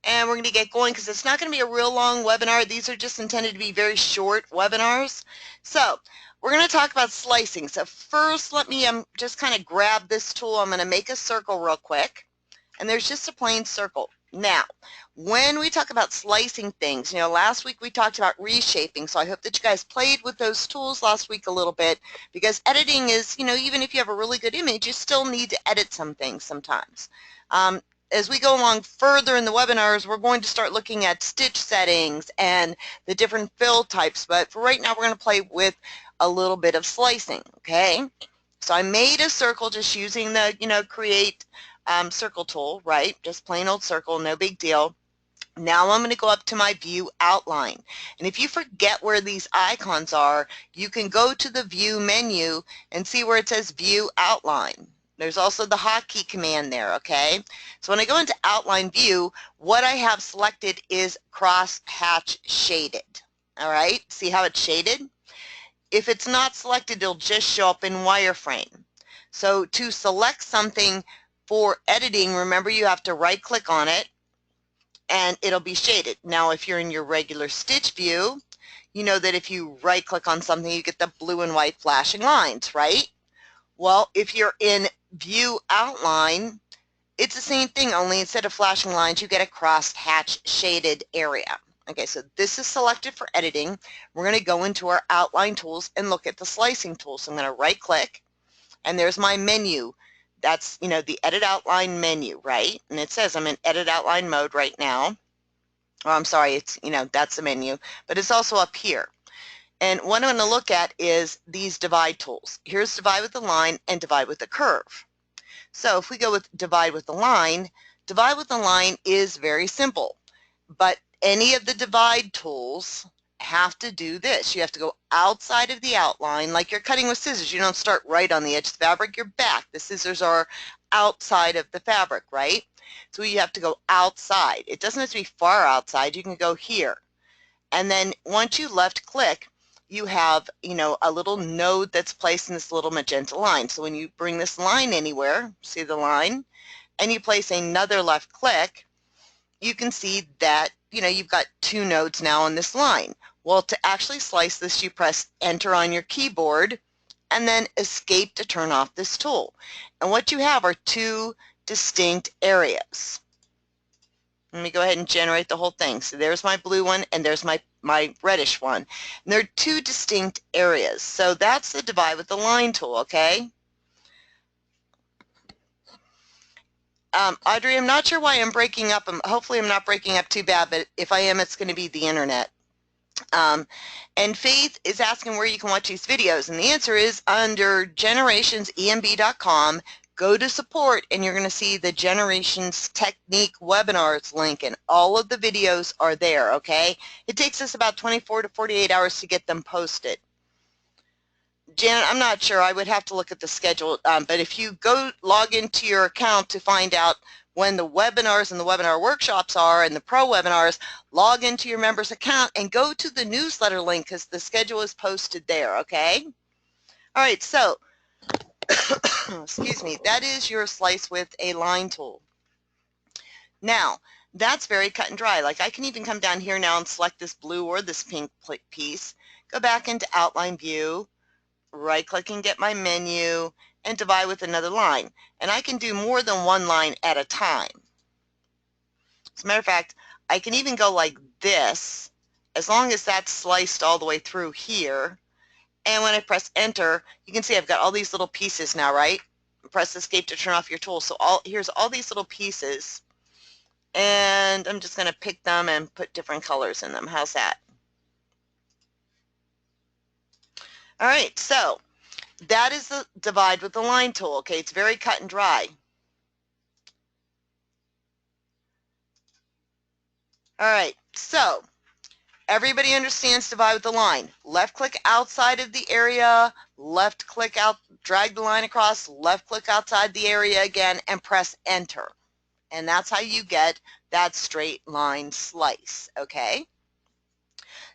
and we're going to get going because it's not going to be a real long webinar. These are just intended to be very short webinars. So we're going to talk about slicing. So first, let me just kind of grab this tool. I'm going to make a circle real quick, and there's just a plain circle. Now, when we talk about slicing things, last week we talked about reshaping, so I hope that you guys played with those tools last week a little bit, because editing is, even if you have a really good image, you still need to edit some things sometimes. As we go along further in the webinars, we're going to start looking at stitch settings and the different fill types, but for right now we're going to play with a little bit of slicing, okay? So I made a circle just using the, create circle tool, right? Just plain old circle, no big deal. Now I'm going to go up to my view outline. And if you forget where these icons are, you can go to the view menu and see where it says view outline. There's also the hotkey command there, okay? So when I go into outline view, what I have selected is cross hatch shaded. All right, see how it's shaded? If it's not selected, it'll just show up in wireframe. So to select something for editing, remember you have to right click on it and it'll be shaded. Now if you're in your regular stitch view, you know that if you right click on something you get the blue and white flashing lines, right? Well, if you're in view outline, it's the same thing, only instead of flashing lines you get a crossed hatch shaded area. Okay, so this is selected for editing. We're going to go into our outline tools and look at the slicing tool. So I'm going to right click and there's my menu. That's, the edit outline menu, right? And it says I'm in edit outline mode right now. Oh, I'm sorry, it's, that's the menu, but it's also up here. And what I'm going to look at is these divide tools. Here's divide with the line and divide with the curve. So if we go with divide with the line is very simple, but any of the divide tools have to do this. You have to go outside of the outline, like you're cutting with scissors. You don't start right on the edge of the fabric, you're back. The scissors are outside of the fabric, right? So you have to go outside. It doesn't have to be far outside, you can go here. And then once you left click, you have, a little node that's placed in this little magenta line. So when you bring this line anywhere, see the line, and you place another left click, you can see that, you've got two nodes now on this line. Well, to actually slice this, you press enter on your keyboard and then escape to turn off this tool. And what you have are two distinct areas. Let me go ahead and generate the whole thing. So there's my blue one and there's my reddish one. And they're two distinct areas. So that's the divide with the line tool, okay? Audrey, I'm not sure why I'm breaking up. Hopefully I'm not breaking up too bad, but if I am, it's going to be the internet. And Faith is asking where you can watch these videos, and the answer is under GenerationsEMB.com. Go to support and you're going to see the Generations Technique webinars link, and all of the videos are there, okay? It takes us about 24 to 48 hours to get them posted. Janet, I'm not sure. I would have to look at the schedule, but if you go log into your account to find out when the webinars and the webinar workshops are and the pro webinars, log into your member's account and go to the newsletter link because the schedule is posted there, okay? All right, so, excuse me, that is your slice with a line tool. Now, that's very cut and dry. Like I can even come down here now and select this blue or this pink piece, go back into outline view, right click and get my menu and divide with another line, and I can do more than one line at a time. As a matter of fact, I can even go like this as long as that's sliced all the way through here, and when I press enter you can see I've got all these little pieces now, right? Press escape to turn off your tool. So here's all these little pieces, and I'm just going to pick them and put different colors in them. How's that? All right, so that is the divide with the line tool, okay? It's very cut and dry. All right, so everybody understands divide with the line. Left click outside of the area, left click out, drag the line across, left click outside the area again, and press enter. And that's how you get that straight line slice, okay?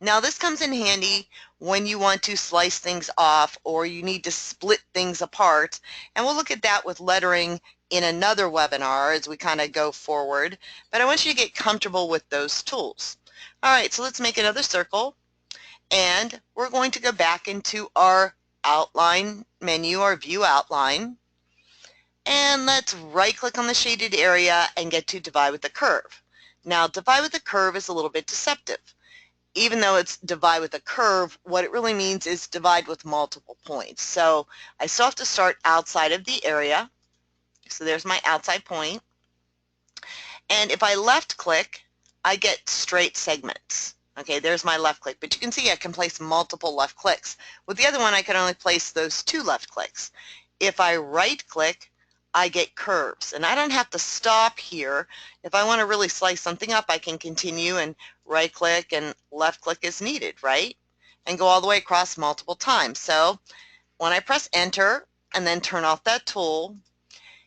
Now this comes in handy when you want to slice things off or you need to split things apart, and we'll look at that with lettering in another webinar as we kind of go forward, but I want you to get comfortable with those tools. All right, so let's make another circle, and we're going to go back into our outline menu, our view outline, and let's right-click on the shaded area and get to divide with the curve. Now, divide with the curve is a little bit deceptive. Even though it's divide with a curve, what it really means is divide with multiple points. So I still have to start outside of the area. So there's my outside point. And if I left click, I get straight segments. Okay, there's my left click. But you can see I can place multiple left clicks. With the other one, I can only place those 2 left clicks. If I right click, I get curves. And I don't have to stop here. If I want to really slice something up, I can continue and right click and left click as needed, right? And go all the way across multiple times. So when I press enter and then turn off that tool,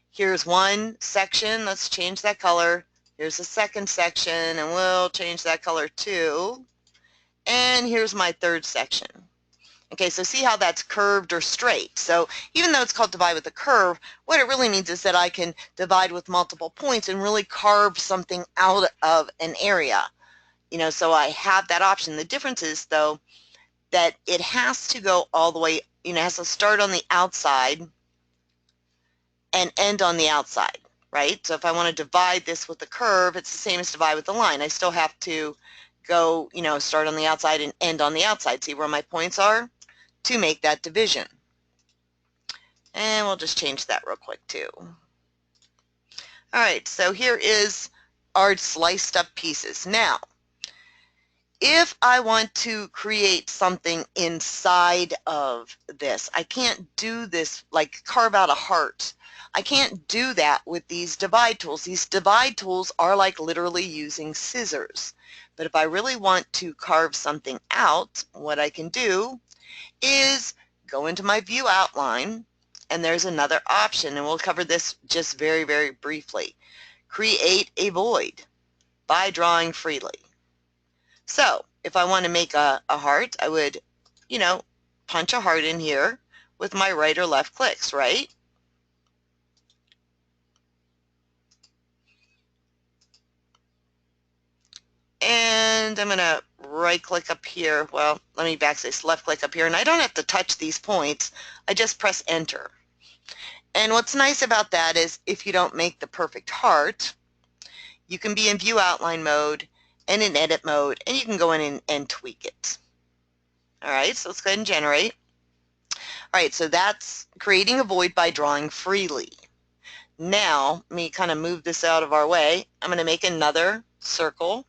here's one section, let's change that color. Here's the second section, and we'll change that color too. And here's my third section. Okay, so see how that's curved or straight. So even though it's called divide with a curve, what it really means is that I can divide with multiple points and really carve something out of an area. You know, so I have that option. The difference is, though, that it has to go all the way, you know, it has to start on the outside and end on the outside, right? So if I want to divide this with the curve, it's the same as divide with the line. I still have to go, you know, start on the outside and end on the outside. See where my points are to make that division. And we'll just change that real quick too. All right, so here is our sliced up pieces. Now, if I want to create something inside of this, I can't do this like carve out a heart. I can't do that with these divide tools. These divide tools are like literally using scissors. But if I really want to carve something out, what I can do is go into my view outline, and there's another option, and we'll cover this just very, very briefly. Create a void by drawing freely. So if I want to make a heart, I would, you know, punch a heart in here with my right or left clicks, right? And I'm going to right click up here. Well, let me backspace, left click up here, and I don't have to touch these points. I just press enter. And what's nice about that is if you don't make the perfect heart, you can be in view outline mode and in edit mode, and you can go in and tweak it. All right, so let's go ahead and generate. All right, so that's creating a void by drawing freely. Now, let me kind of move this out of our way. I'm going to make another circle.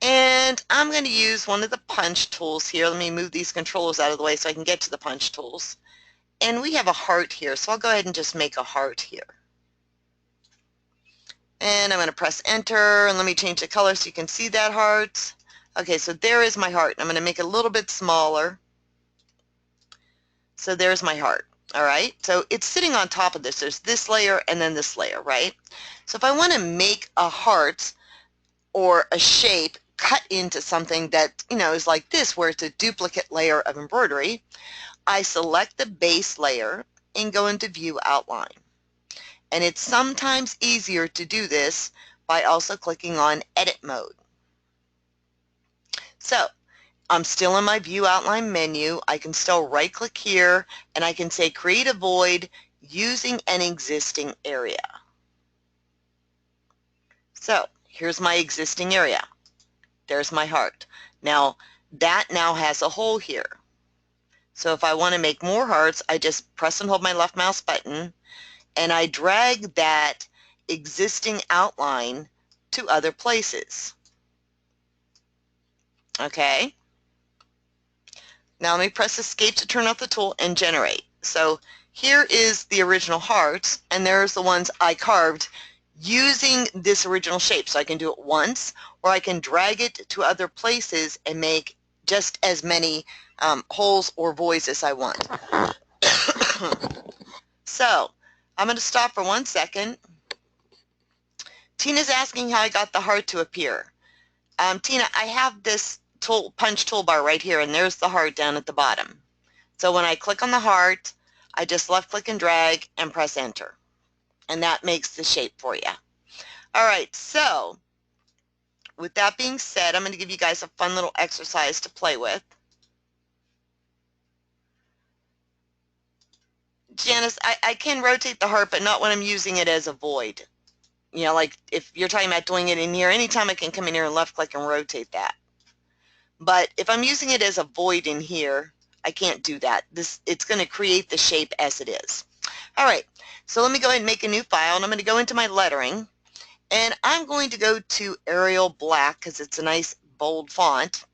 And I'm going to use one of the punch tools here. Let me move these controllers out of the way so I can get to the punch tools. And we have a heart here, so I'll go ahead and just make a heart here. And I'm going to press enter, and let me change the color so you can see that heart. Okay, so there is my heart. I'm going to make it a little bit smaller. So there's my heart. All right, so it's sitting on top of this. There's this layer and then this layer, right? So if I want to make a heart or a shape cut into something that, you know, is like this, where it's a duplicate layer of embroidery, I select the base layer and go into view outline. And it's sometimes easier to do this by also clicking on edit mode. So I'm still in my view outline menu. I can still right click here and I can say create a void using an existing area. So here's my existing area. There's my heart. Now that now has a hole here. So if I want to make more hearts, I just press and hold my left mouse button and I drag that existing outline to other places. Okay. Now let me press escape to turn off the tool and generate. So here is the original heart, and there's the ones I carved using this original shape. So I can do it once, or I can drag it to other places and make just as many holes or voids as I want. So I'm going to stop for 1 second. Tina's asking how I got the heart to appear. Tina, I have this punch toolbar right here, and there's the heart down at the bottom. So when I click on the heart, I just left click and drag and press enter. and that makes the shape for you. All right, so with that being said, I'm going to give you guys a fun little exercise to play with. Janice, I can rotate the heart, but not when I'm using it as a void. You know, like if you're talking about doing it in here, anytime I can come in here and left click and rotate that. But if I'm using it as a void in here, I can't do that. It's going to create the shape as it is. All right, so let me go ahead and make a new file, and I'm going to go into my lettering, and I'm going to go to Arial Black because it's a nice bold font,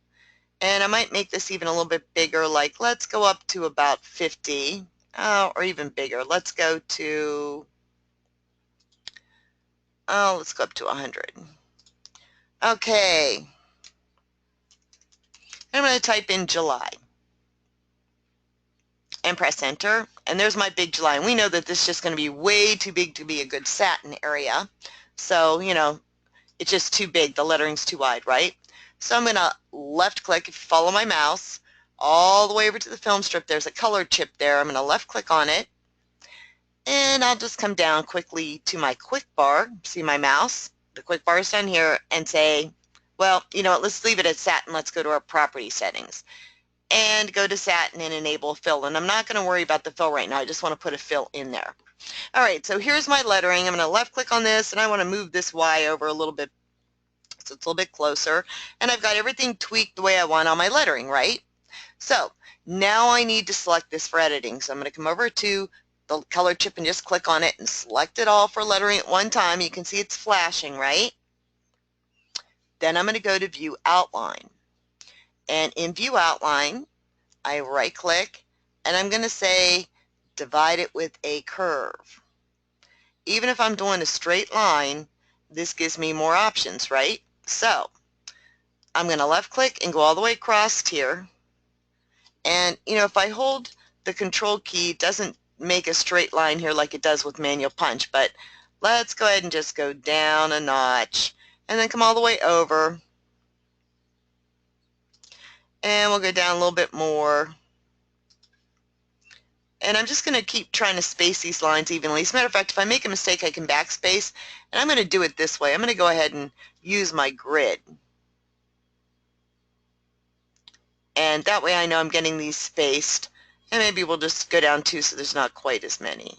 and I might make this even a little bit bigger, like let's go up to about 50, or even bigger. Let's go to, let's go up to 100. Okay, I'm going to type in July and press enter, and there's my big July. And we know that this is just going to be way too big to be a good satin area, so you know it's just too big, the lettering's too wide, right? So I'm going to left click, if you follow my mouse all the way over to the film strip, there's a color chip there. I'm going to left click on it, and I'll just come down quickly to my quick bar, see my mouse, the quick bar is down here, and say, well, you know what, let's leave it at satin. Let's go to our property settings and go to satin and enable fill. And I'm not going to worry about the fill right now. I just want to put a fill in there. All right, so here's my lettering. I'm going to left click on this, and I want to move this Y over a little bit so it's a little bit closer. And I've got everything tweaked the way I want on my lettering, right? So now I need to select this for editing. So I'm going to come over to the color chip and just click on it and select it all for lettering at one time. You can see it's flashing, right? Then I'm going to go to View Outline. And in View Outline, I right click, and I'm going to say divide it with a curve. Even if I'm doing a straight line, this gives me more options, right? So I'm going to left click and go all the way across here. And you know, if I hold the control key, it doesn't make a straight line here like it does with manual punch, but let's go ahead and just go down a notch and then come all the way over. And we'll go down a little bit more. And I'm just going to keep trying to space these lines evenly. As a matter of fact, if I make a mistake, I can backspace. And I'm going to do it this way. I'm going to go ahead and use my grid. And that way I know I'm getting these spaced. And maybe we'll just go down 2 so there's not quite as many.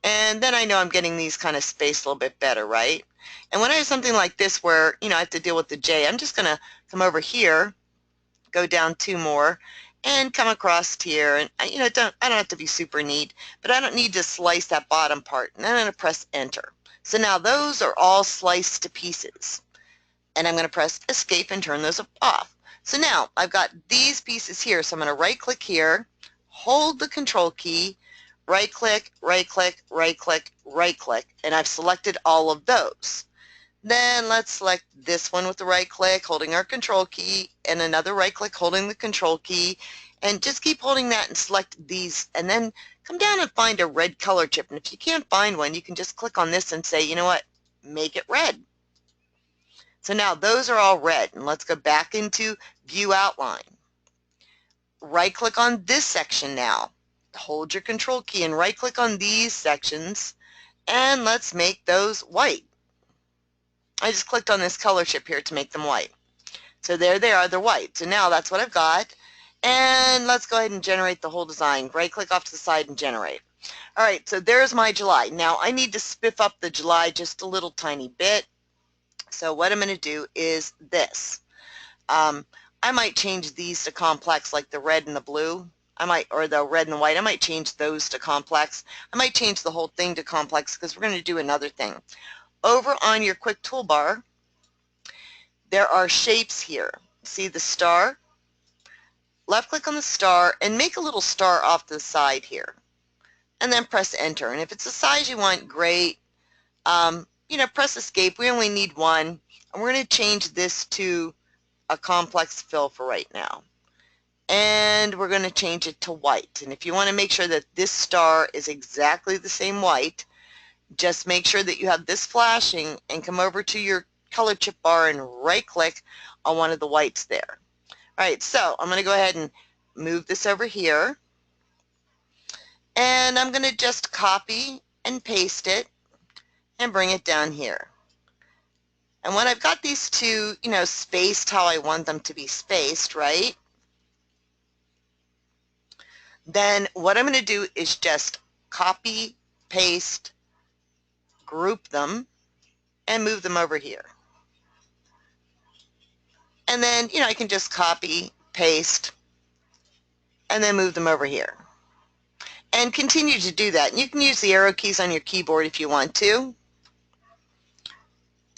And then I know I'm getting these kind of spaced a little bit better, right? And when I have something like this where, you know, I have to deal with the J, I'm just going to come over here, go down 2 more, and come across here. And you know, I don't have to be super neat, but I don't need to slice that bottom part. And then I'm going to press enter. So now those are all sliced to pieces. And I'm going to press escape and turn those off. So now I've got these pieces here. So I'm going to right click here, hold the control key, right click, right click, right click, right click, and I've selected all of those. Then let's select this one with the right click, holding our control key, and another right click holding the control key, and just keep holding that and select these, and then come down and find a red color chip. And if you can't find one, you can just click on this and say, you know what, make it red. So now those are all red, and let's go back into View Outline. Right click on this section now. Hold your control key and right click on these sections, and let's make those white. I just clicked on this color chip here to make them white. So there they are, they're white. So now that's what I've got. And let's go ahead and generate the whole design. Right click off to the side and generate. All right, so there's my July. Now I need to spiff up the July just a little tiny bit. So what I'm going to do is this. I might change these to complex, like the red and the blue. Or the red and the white. I might change those to complex. I might change the whole thing to complex because we're going to do another thing. Over on your quick toolbar, there are shapes here. See the star? Left click on the star and make a little star off to the side here. And then press enter. And if it's the size you want, great. You know, press escape. We only need one. And we're going to change this to a complex fill for right now. And we're going to change it to white. And if you want to make sure that this star is exactly the same white, just make sure that you have this flashing and come over to your color chip bar and right click on one of the whites there. All right, so I'm going to go ahead and move this over here. And I'm going to just copy and paste it and bring it down here. And when I've got these two, spaced how I want them to be spaced, right? Then what I'm going to do is just copy, paste, group them, and move them over here. And then, I can just copy, paste, and then move them over here. And continue to do that. And you can use the arrow keys on your keyboard if you want to.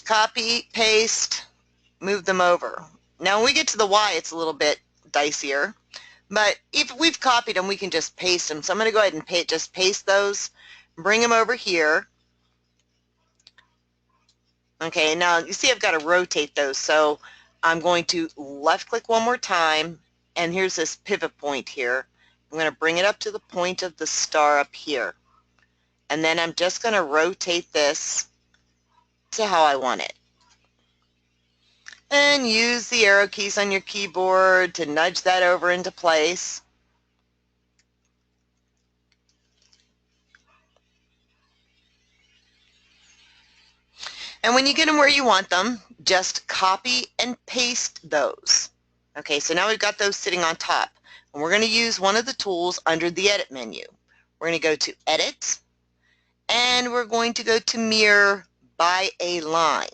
Copy, paste, move them over. Now when we get to the Y, it's a little bit dicier. But if we've copied them, we can just paste them. So I'm going to go ahead and just paste those, bring them over here. Okay, now you see I've got to rotate those. So I'm going to left click one more time, and here's this pivot point here. I'm going to bring it up to the point of the star up here. And then I'm just going to rotate this to how I want it. And use the arrow keys on your keyboard to nudge that over into place. And when you get them where you want them, just copy and paste those. Okay, so now we've got those sitting on top. And we're going to use one of the tools under the Edit menu. We're going to go to Edit, and we're going to go to Mirror by a Line.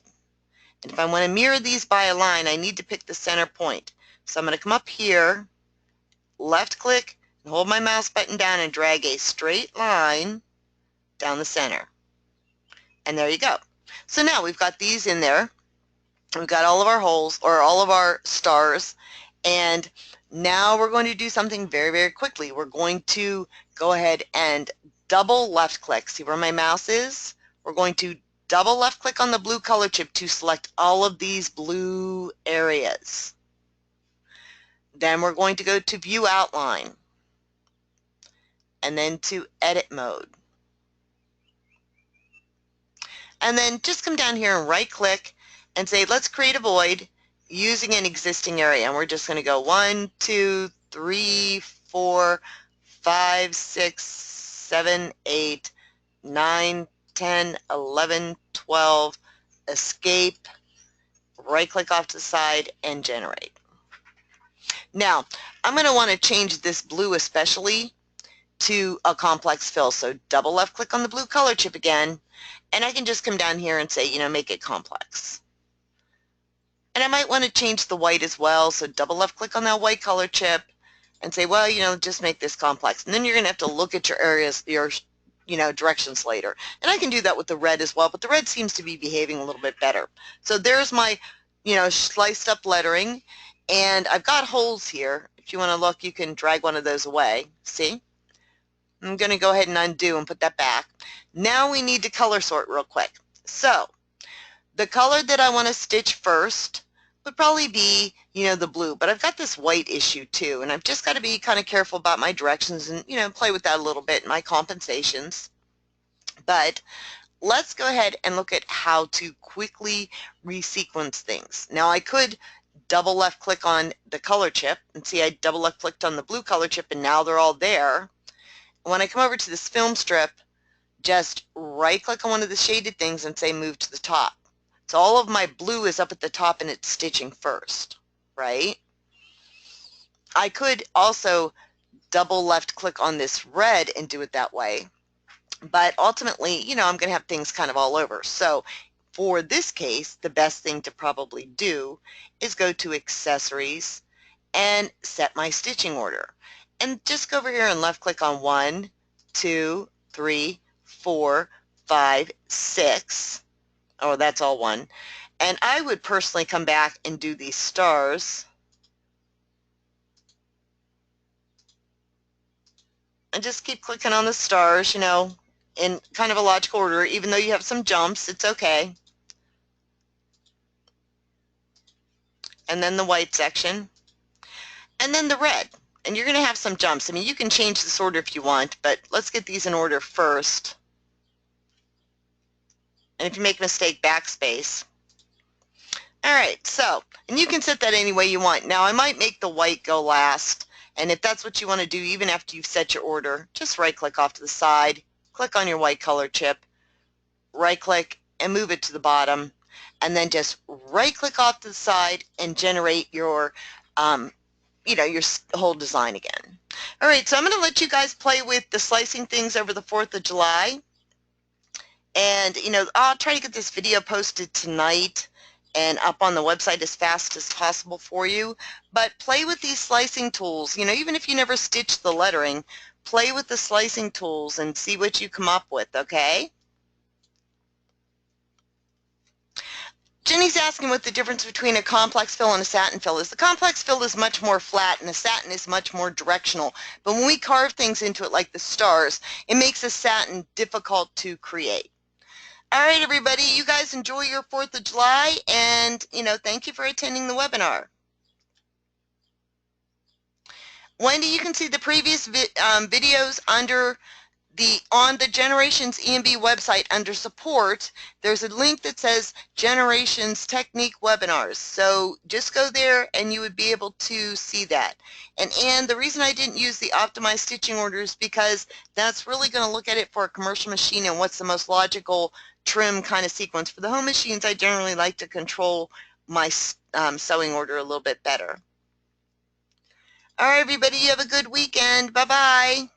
And if I want to mirror these by a line, I need to pick the center point. So I'm going to come up here, left click, and hold my mouse button down and drag a straight line down the center. And there you go. So now we've got these in there. We've got all of our holes, or all of our stars. And now we're going to do something very, very quickly. We're going to go ahead and double left click. See where my mouse is? We're going to double left click on the blue color chip to select all of these blue areas. Then we're going to go to View Outline, and then to Edit Mode. And then just come down here and right click and say, let's create a void using an existing area. And we're just going to go 1, 2, 3, 4, 5, 6, 7, 8, 9, 10, 11, 12, escape, right click off to the side, and generate. Now, I'm going to want to change this blue especially to a complex fill. So double left click on the blue color chip again, and I can just come down here and say, make it complex. And I might want to change the white as well. So double left click on that white color chip and say, well, just make this complex. And then you're going to have to look at your areas, your directions later. And I can do that with the red as well, but the red seems to be behaving a little bit better. So there's my, sliced up lettering, and I've got holes here. If you want to look, you can drag one of those away. See? I'm going to go ahead and undo and put that back. Now we need to color sort real quick. So the color that I want to stitch first would probably be, the blue, but I've got this white issue too, and I've just got to be kind of careful about my directions and, play with that a little bit, my compensations. But let's go ahead and look at how to quickly resequence things. Now I could double left click on the color chip, and see I double left clicked on the blue color chip, and now they're all there. When I come over to this film strip, just right click on one of the shaded things and say move to the top. So all of my blue is up at the top and it's stitching first, right? I could also double left click on this red and do it that way. But ultimately, I'm going to have things kind of all over. So for this case, the best thing to probably do is go to Accessories and set my stitching order. And just go over here and left click on 1, 2, 3, 4, 5, 6. Oh, that's all one. And I would personally come back and do these stars. And just keep clicking on the stars, in kind of a logical order. Even though you have some jumps, it's okay. And then the white section. And then the red. And you're going to have some jumps. I mean, you can change this order if you want, but let's get these in order first. And if you make a mistake, backspace. All right, so, and you can set that any way you want. Now, I might make the white go last, and if that's what you want to do, even after you've set your order, just right-click off to the side, click on your white color chip, right click and move it to the bottom, and then just right click off to the side and generate your your whole design again. All right, so I'm going to let you guys play with the slicing things over the 4th of July. And, I'll try to get this video posted tonight and up on the website as fast as possible for you. But play with these slicing tools. Even if you never stitch the lettering, play with the slicing tools and see what you come up with, okay? Jenny's asking what the difference between a complex fill and a satin fill is. The complex fill is much more flat and the satin is much more directional. But when we carve things into it like the stars, it makes the satin difficult to create. All right, everybody, you guys enjoy your 4th of July, and, thank you for attending the webinar. Wendy, you can see the previous videos on the Generations EMB website under support. There's a link that says Generations Technique Webinars. So just go there and you would be able to see that. And the reason I didn't use the optimized stitching order is because that's really going to look at it for a commercial machine and what's the most logical trim kind of sequence. For the home machines, I generally like to control my sewing order a little bit better. All right, everybody, you have a good weekend. Bye-bye.